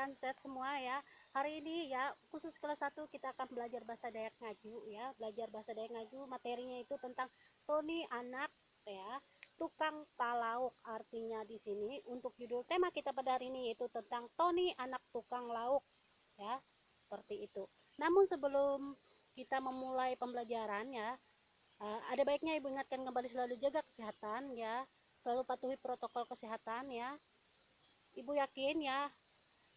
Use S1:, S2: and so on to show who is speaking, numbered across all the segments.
S1: keadaan sehat semua ya. Hari ini ya khusus kelas 1 kita akan belajar bahasa Dayak Ngaju ya. Belajar bahasa Dayak Ngaju, materinya itu tentang Tony anak ya, tukang palauk. Artinya di sini untuk judul tema kita pada hari ini yaitu tentang Tony anak tukang lauk ya. Seperti itu. Namun sebelum kita memulai pembelajaran ya, ada baiknya Ibu ingatkan kembali selalu jaga kesehatan ya. Selalu patuhi protokol kesehatan ya. Ibu yakin ya,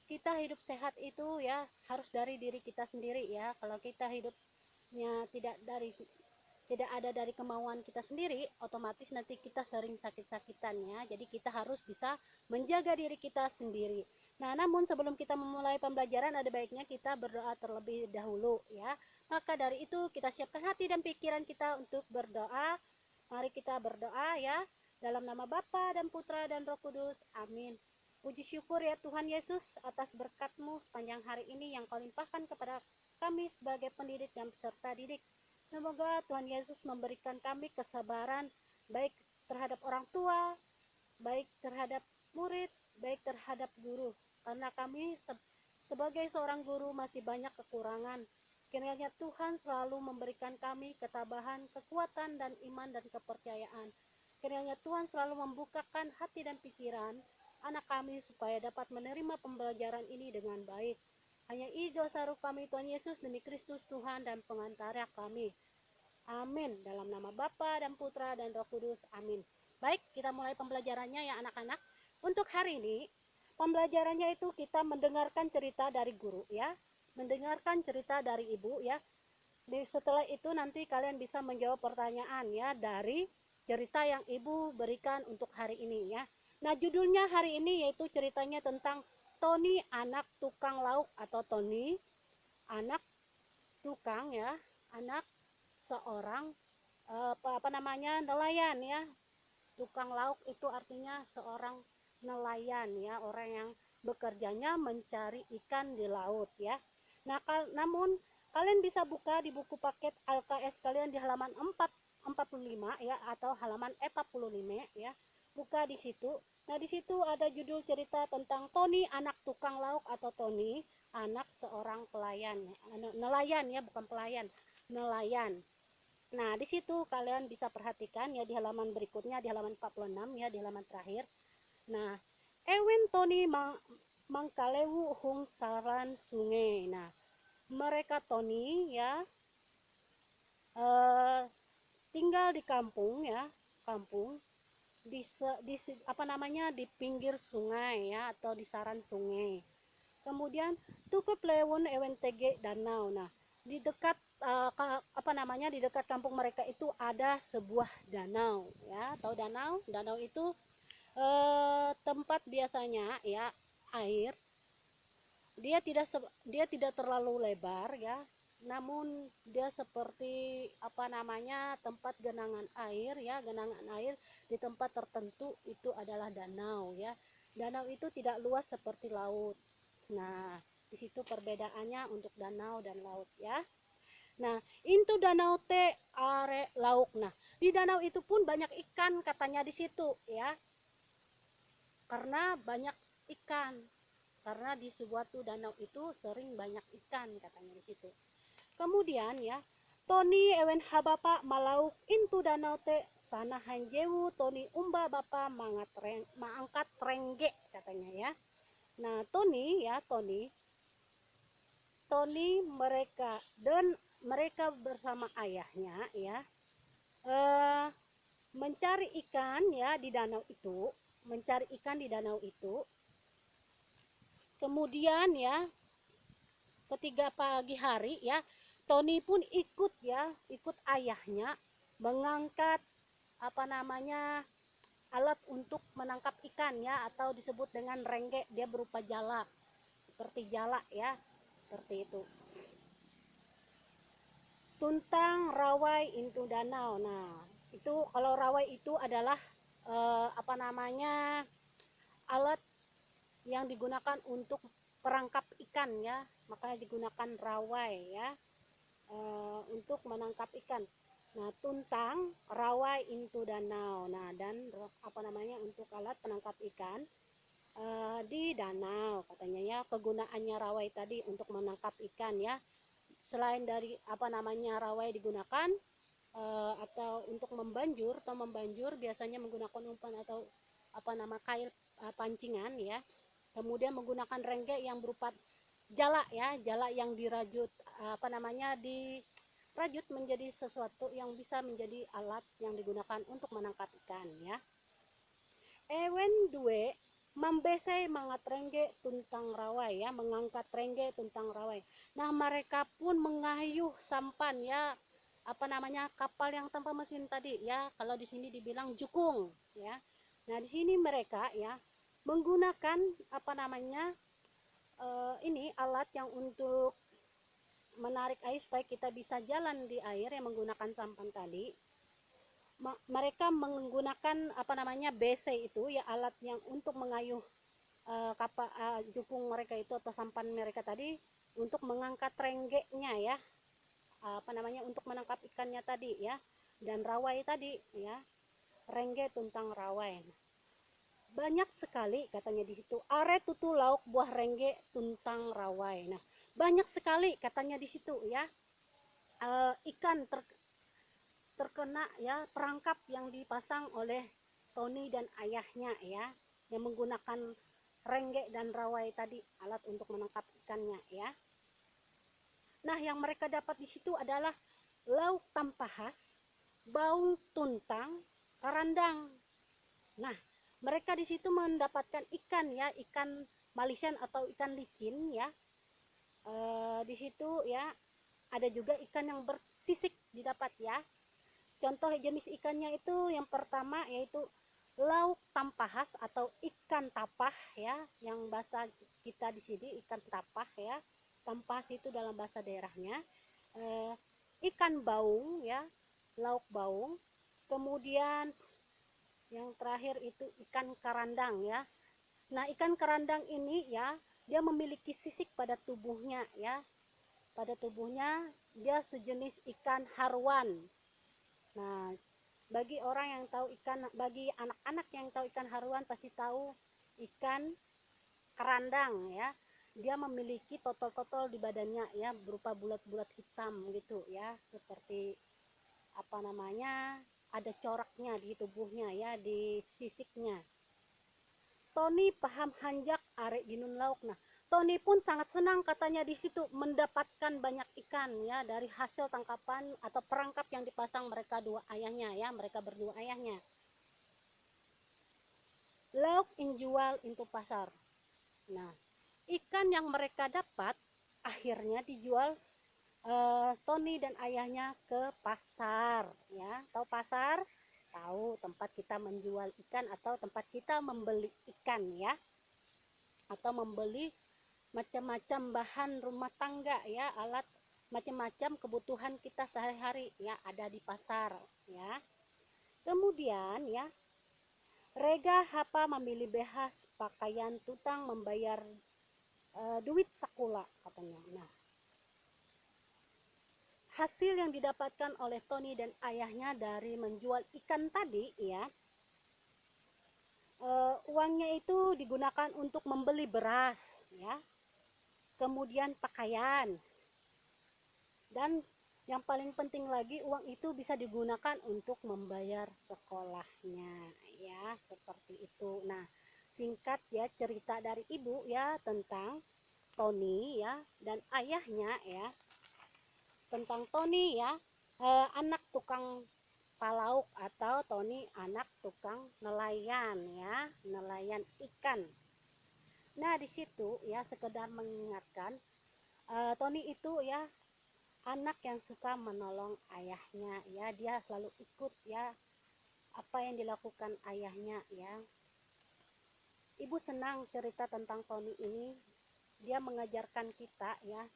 S1: kita hidup sehat itu ya harus dari diri kita sendiri ya. Kalau kita hidupnya tidak ada dari kemauan kita sendiri, otomatis nanti kita sering sakit-sakitan ya. Jadi kita harus bisa menjaga diri kita sendiri. Nah, namun sebelum kita memulai pembelajaran ada baiknya kita berdoa terlebih dahulu ya. Maka dari itu kita siapkan hati dan pikiran kita untuk berdoa. Mari kita berdoa ya. Dalam nama Bapa dan Putra dan Roh Kudus. Amin. Puji syukur ya Tuhan Yesus atas berkat-Mu sepanjang hari ini yang Kau limpahkan kepada kami sebagai pendidik dan peserta didik. Semoga Tuhan Yesus memberikan kami kesabaran baik terhadap orang tua, baik terhadap murid, baik terhadap guru. Karena kami sebagai seorang guru masih banyak kekurangan. Kiranya Tuhan selalu memberikan kami ketabahan, kekuatan, dan iman dan kepercayaan. Kiranya Tuhan selalu membukakan hati dan pikiran anak kami supaya dapat menerima pembelajaran ini dengan baik. Hanya dosa ruh kami Tuhan Yesus demi Kristus Tuhan dan pengantara kami. Amin. Dalam nama Bapa dan Putra dan Roh Kudus. Amin. Baik, kita mulai pembelajarannya ya anak-anak. Untuk hari ini, pembelajarannya itu kita mendengarkan cerita dari guru ya. Mendengarkan cerita dari ibu ya. Setelah itu nanti kalian bisa menjawab pertanyaan ya dari cerita yang ibu berikan untuk hari ini ya. Nah, judulnya hari ini yaitu ceritanya tentang Tony anak tukang lauk atau Tony anak tukang ya, anak seorang nelayan ya. Tukang lauk itu artinya seorang nelayan ya, orang yang bekerjanya mencari ikan di laut ya. Nah, namun kalian bisa buka di buku paket LKS kalian di halaman 45 ya atau halaman 45 ya. Buka di situ. Nah, di situ ada judul cerita tentang Tony anak tukang lauk atau Tony anak seorang pelayan. Nelayan ya, bukan pelayan, nelayan. Nah, di situ kalian bisa perhatikan ya di halaman berikutnya di halaman 46 ya, di halaman terakhir. Nah, Ewen Tony mangkalewu hung saran sungai. Nah, mereka Tony ya tinggal di kampung ya, kampung di pinggir sungai ya atau di saran sungai. Kemudian tukup lewun ewen tege danau. Nah, di dekat di dekat kampung mereka itu ada sebuah danau ya. Tahu danau? Danau itu tempat biasanya ya air. Dia tidak terlalu lebar ya. Namun dia seperti tempat genangan air ya, genangan air di tempat tertentu itu adalah danau ya. Danau itu tidak luas seperti laut. Nah, di situ perbedaannya untuk danau dan laut ya. Nah, itu danau te are lauk. Nah, di danau itu pun banyak ikan katanya di situ ya. Karena banyak ikan. Karena di suatu danau itu sering banyak ikan katanya di situ. Kemudian ya, Tony ewen habapa malauk intu danau te sana hanjewu Tony umba bapa mangangkat rengge katanya ya. Nah, Tony mereka bersama ayahnya ya mencari ikan ya di danau itu. Kemudian ya ketiga pagi hari ya, Tony pun ikut ayahnya mengangkat alat untuk menangkap ikan ya, atau disebut dengan rengge. Dia berupa jala, seperti jala ya, seperti itu. Tuntang rawai into danau. Nah, itu kalau rawai itu adalah alat yang digunakan untuk perangkap ikan ya, makanya digunakan rawai ya untuk menangkap ikan. Nah, tuntang rawai into danau. Nah, dan untuk alat penangkap ikan di danau katanya ya. Kegunaannya rawai tadi untuk menangkap ikan ya, selain dari rawai digunakan atau untuk membanjur biasanya menggunakan umpan atau kail pancingan ya. Kemudian menggunakan rengge yang berupa jala ya, jala yang dirajut dirajut menjadi sesuatu yang bisa menjadi alat yang digunakan untuk menangkap ikan ya. Ewen due membesai mangat rengge tuntang rawai ya, mengangkat rengge tuntang rawai. Nah, mereka pun mengayuh sampan ya, kapal yang tanpa mesin tadi ya. Kalau di sini dibilang jukung ya. Nah, di sini mereka ya menggunakan ini alat yang untuk menarik air supaya kita bisa jalan di air yang menggunakan sampan tadi. Mereka menggunakan bese itu ya, alat yang untuk mengayuh kapal jukung mereka itu atau sampan mereka tadi untuk mengangkat renggenya ya, untuk menangkap ikannya tadi ya, dan rawai tadi ya, rengge tuntang rawai. Banyak sekali katanya di situ, are tutu lauk buah rengge tuntang rawai. Nah, banyak sekali katanya di situ ya, ikan terkena ya, perangkap yang dipasang oleh Tony dan ayahnya ya, yang menggunakan rengge dan rawai tadi, alat untuk menangkap ikannya ya. Nah, yang mereka dapat di situ adalah lauk tampahas, baung tuntang, karandang. Nah, mereka di situ mendapatkan ikan ya, ikan malisen atau ikan licin ya. Di situ ya ada juga ikan yang bersisik didapat ya. Contoh jenis ikannya itu yang pertama yaitu lauk tampahas atau ikan tapah ya, yang bahasa kita di sini ikan tapah ya. Tampahas itu dalam bahasa daerahnya. Ikan baung ya, lauk baung. Kemudian yang terakhir itu ikan karandang ya. Nah, ikan karandang ini ya, dia memiliki sisik pada tubuhnya ya. Pada tubuhnya dia sejenis ikan haruan. Nah, bagi anak-anak yang tahu ikan haruan pasti tahu ikan kerandang ya. Dia memiliki totol-totol di badannya ya, berupa bulat-bulat hitam gitu ya, seperti ada coraknya di tubuhnya ya, di sisiknya. Tony paham hanjak arek dinun lauk. Nah, Tony pun sangat senang katanya di situ mendapatkan banyak ikan ya dari hasil tangkapan atau perangkap yang dipasang mereka berdua ayahnya. Lauk injual into pasar. Nah, ikan yang mereka dapat akhirnya dijual Tony dan ayahnya ke pasar ya. Tahu pasar? Tahu, tempat kita menjual ikan atau tempat kita membeli ikan ya, atau membeli macam-macam bahan rumah tangga ya, alat macam-macam kebutuhan kita sehari-hari ya, ada di pasar ya. Kemudian ya, rega hapa memilih behas pakaian tutang membayar duit sakula katanya. Nah, hasil yang didapatkan oleh Tony dan ayahnya dari menjual ikan tadi ya, uangnya itu digunakan untuk membeli beras ya, kemudian pakaian, dan yang paling penting lagi uang itu bisa digunakan untuk membayar sekolahnya ya, seperti itu. Nah, singkat ya cerita dari ibu ya tentang Tony ya dan ayahnya ya, tentang Tony ya, anak tukang palauk, atau Tony anak tukang nelayan ya, nelayan ikan. Nah, di situ ya sekedar mengingatkan, Tony itu ya anak yang suka menolong ayahnya ya, dia selalu ikut ya apa yang dilakukan ayahnya ya. Ibu senang cerita tentang Tony ini, dia mengajarkan kita ya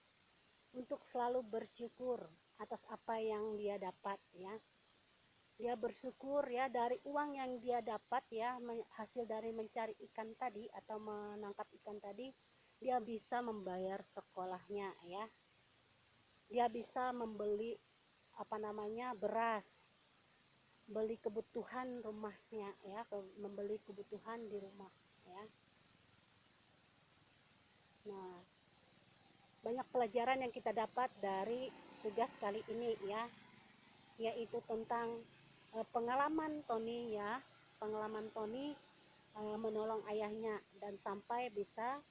S1: untuk selalu bersyukur atas apa yang dia dapat ya. Dia bersyukur ya dari uang yang dia dapat ya, hasil dari mencari ikan tadi atau menangkap ikan tadi, dia bisa membayar sekolahnya ya. Dia bisa membeli beras, beli kebutuhan rumahnya ya, membeli kebutuhan di rumah ya. Nah, banyak pelajaran yang kita dapat dari tugas kali ini ya, yaitu tentang pengalaman Tony ya, pengalaman Tony menolong ayahnya dan sampai bisa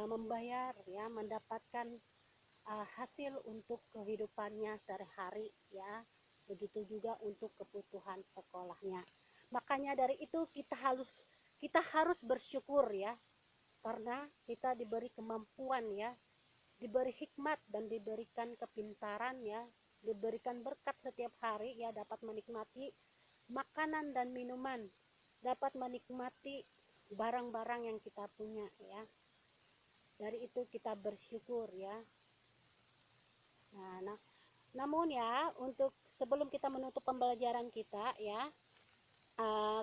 S1: membayar ya, mendapatkan hasil untuk kehidupannya sehari-hari ya, begitu juga untuk kebutuhan sekolahnya. Makanya dari itu kita harus bersyukur ya, karena kita diberi kemampuan ya, diberi hikmat dan diberikan kepintaran ya, diberikan berkat setiap hari ya, dapat menikmati makanan dan minuman, dapat menikmati barang-barang yang kita punya ya. Dari itu kita bersyukur ya. Nah, namun ya, untuk sebelum kita menutup pembelajaran kita ya,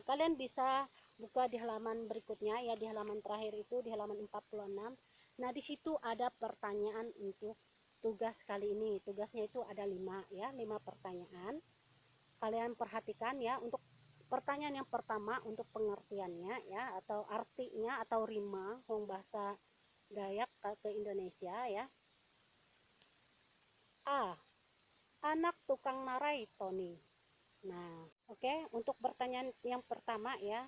S1: kalian bisa buka di halaman berikutnya ya, di halaman terakhir itu di halaman 46. Nah, di situ ada pertanyaan untuk tugas kali ini. Tugasnya itu ada 5 ya, 5 pertanyaan. Kalian perhatikan ya, untuk pertanyaan yang pertama untuk pengertiannya ya, atau artinya atau rima wong bahasa Dayak ke Indonesia ya. A. Anak tukang narai Tony. Nah, oke, untuk pertanyaan yang pertama ya,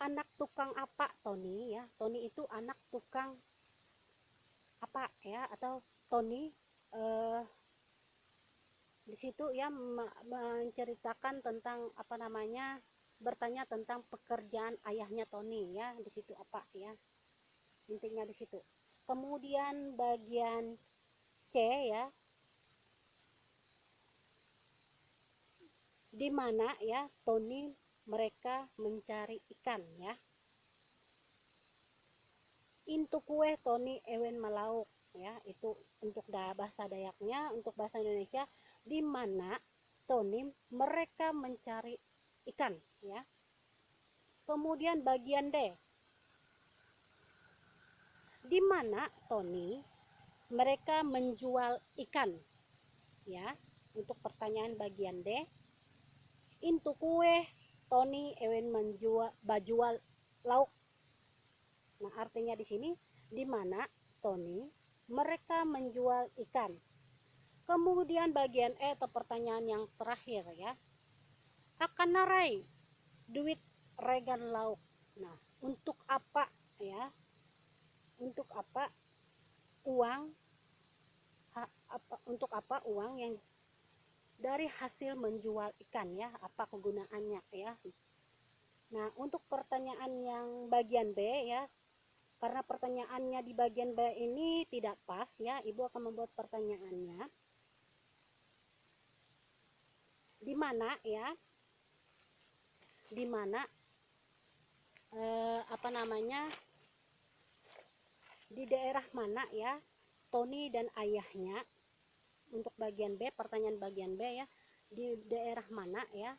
S1: anak tukang apa Tony ya? Tony itu anak tukang apa ya? Atau Tony di situ ya menceritakan tentang apa namanya? Bertanya tentang pekerjaan ayahnya Tony ya. Di situ apa ya? Intinya di situ. Kemudian bagian C ya, di mana ya Tony mereka mencari ikan ya. Intu kue Tony ewen malauk ya, itu untuk bahasa Dayaknya. Untuk bahasa Indonesia, di mana Tony mereka mencari ikan ya. Kemudian bagian D, di mana Tony mereka menjual ikan ya. Untuk pertanyaan bagian D, intu kue Tony ewen bajual lauk. Nah, artinya di sini di mana Tony mereka menjual ikan. Kemudian bagian E atau pertanyaan yang terakhir ya, akan narai duit regan lauk. Nah, untuk apa ya? Untuk apa uang? Untuk apa uang yang dari hasil menjual ikan ya? Apa kegunaannya ya? Nah, untuk pertanyaan yang bagian B ya, karena pertanyaannya di bagian B ini tidak pas ya, Ibu akan membuat pertanyaannya di mana ya, di mana apa namanya, di daerah mana ya Tony dan ayahnya. Untuk bagian B, pertanyaan bagian B ya, di daerah mana ya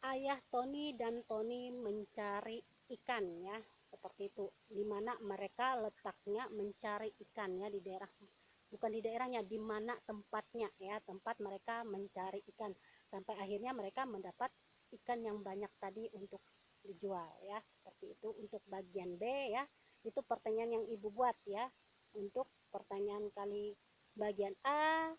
S1: ayah Tony dan Tony mencari ikan ya, seperti itu. Di mana mereka letaknya mencari ikan ya, di daerah, bukan di daerahnya, di mana tempatnya ya, tempat mereka mencari ikan, sampai akhirnya mereka mendapat ikan yang banyak tadi untuk dijual ya, seperti itu. Untuk bagian B ya, itu pertanyaan yang Ibu buat ya. Untuk pertanyaan kali bagian A,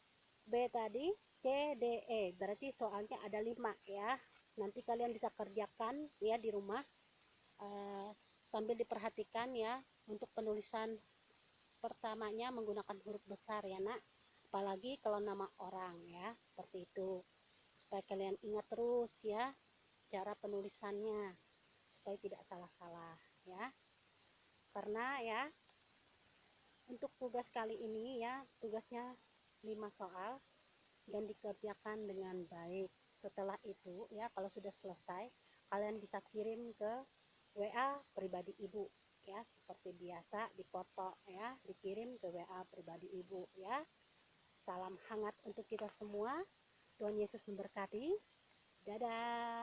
S1: B tadi, C, D, E, berarti soalnya ada 5 ya. Nanti kalian bisa kerjakan ya di rumah, sambil diperhatikan ya. Untuk penulisan pertamanya menggunakan huruf besar ya nak, apalagi kalau nama orang ya, seperti itu, supaya kalian ingat terus ya cara penulisannya, supaya tidak salah-salah ya. Karena ya, untuk tugas kali ini ya, tugasnya 5 soal dan dikerjakan dengan baik. Setelah itu ya, kalau sudah selesai, kalian bisa kirim ke WA pribadi Ibu ya, seperti biasa, dipoto ya, dikirim ke WA pribadi Ibu ya. Salam hangat untuk kita semua. Tuhan Yesus memberkati. Dadah.